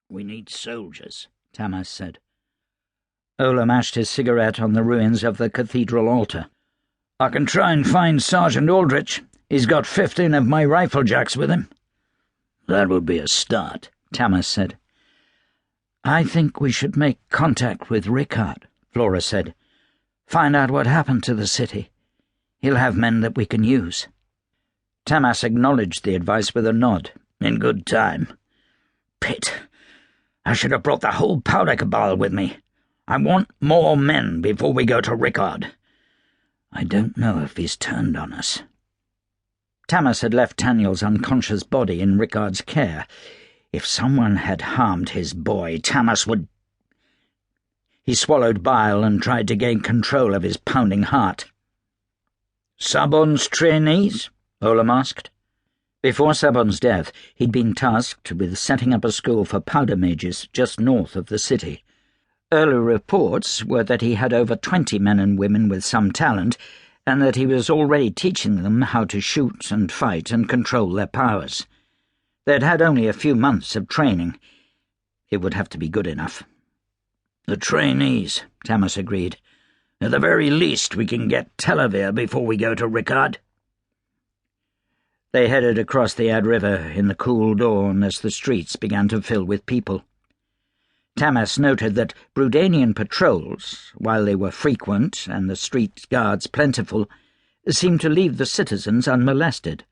"We need soldiers," Tamas said. Ola mashed his cigarette on the ruins of the cathedral altar. "I can try and find Sergeant Aldrich. He's got 15 of my riflejacks with him." "That would be a start," Tamas said. "I think we should make contact with Rickard," Flora said. "Find out what happened to the city. He'll have men that we can use." Tamas acknowledged the advice with a nod. "In good time. Pit. I should have brought the whole powder cabal with me. I want more men before we go to Rickard. I don't know if he's turned on us." Tamas had left Taniel's unconscious body in Rickard's care. If someone had harmed his boy, Tamas would... He swallowed bile and tried to gain control of his pounding heart. "Sabon's trainees?" Olam asked. Before Sabon's death, he'd been tasked with setting up a school for powder mages just north of the city. Early reports were that he had over 20 men and women with some talent, and that he was already teaching them how to shoot and fight and control their powers. They'd had only a few months of training. It would have to be good enough. "The trainees," Tamas agreed. "At the very least we can get Telavir before we go to Rickard." They headed across the Ad River in the cool dawn as the streets began to fill with people. Tamas noted that Brudanian patrols, while they were frequent and the street guards plentiful, seemed to leave the citizens unmolested.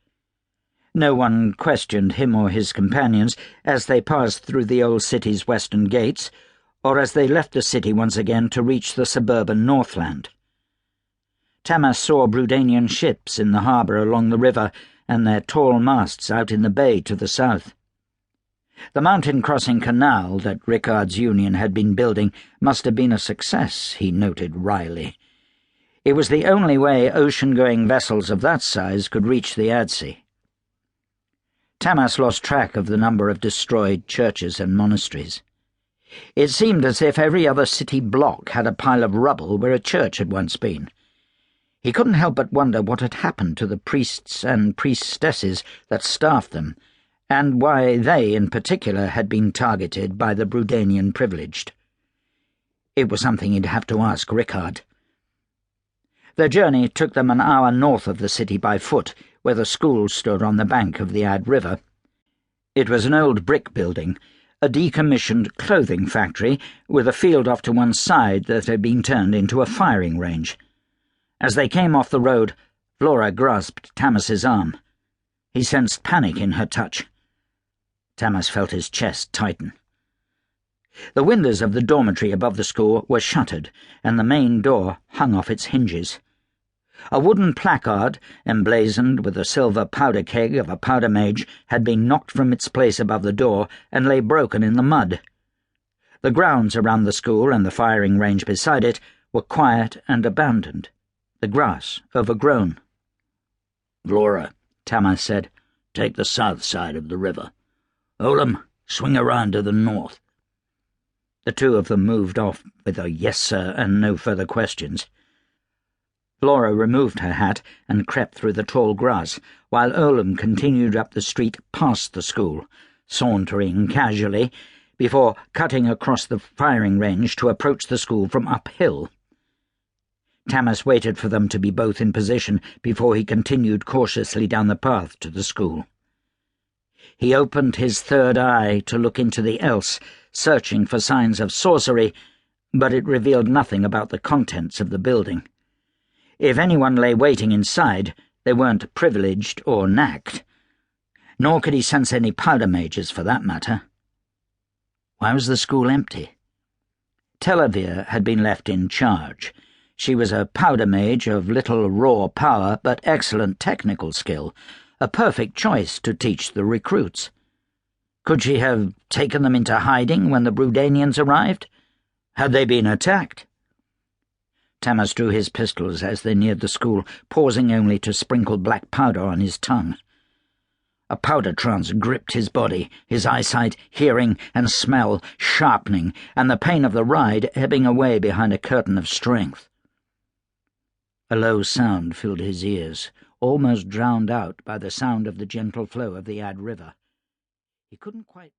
No one questioned him or his companions as they passed through the old city's western gates, or as they left the city once again to reach the suburban Northland. Tamas saw Brudanian ships in the harbour along the river and their tall masts out in the bay to the south. The mountain-crossing canal that Rickard's Union had been building must have been a success, he noted wryly. It was the only way ocean-going vessels of that size could reach the Adsea. Tamas lost track of the number of destroyed churches and monasteries. It seemed as if every other city block had a pile of rubble where a church had once been. He couldn't help but wonder what had happened to the priests and priestesses that staffed them, and why they, in particular, had been targeted by the Brudanian privileged. It was something he'd have to ask Rickard. Their journey took them an hour north of the city by foot, where the school stood on the bank of the Ad River. It was an old brick building, a decommissioned clothing factory with a field off to one side that had been turned into a firing range. As they came off the road, Flora grasped Tamas's arm. He sensed panic in her touch. Tamas felt his chest tighten. The windows of the dormitory above the school were shuttered, and the main door hung off its hinges. A wooden placard, emblazoned with the silver powder keg of a powder mage, had been knocked from its place above the door and lay broken in the mud. The grounds around the school and the firing range beside it were quiet and abandoned, the grass overgrown. "Flora," Tamas said, "take the south side of the river. Olam, swing around to the north." The two of them moved off with a "yes, sir," and no further questions. Flora removed her hat and crept through the tall grass, while Olam continued up the street past the school, sauntering casually, before cutting across the firing range to approach the school from uphill. Tamas waited for them to be both in position before he continued cautiously down the path to the school. He opened his third eye to look into the else, searching for signs of sorcery, but it revealed nothing about the contents of the building. If anyone lay waiting inside, they weren't privileged or knacked. Nor could he sense any powder mages, for that matter. Why was the school empty? Telavir had been left in charge. She was a powder mage of little raw power but excellent technical skill, a perfect choice to teach the recruits. Could she have taken them into hiding when the Brudanians arrived? Had they been attacked? Tamas drew his pistols as they neared the school, pausing only to sprinkle black powder on his tongue. A powder trance gripped his body, his eyesight, hearing, and smell sharpening, and the pain of the ride ebbing away behind a curtain of strength. A low sound filled his ears, almost drowned out by the sound of the gentle flow of the Ad River. He couldn't quite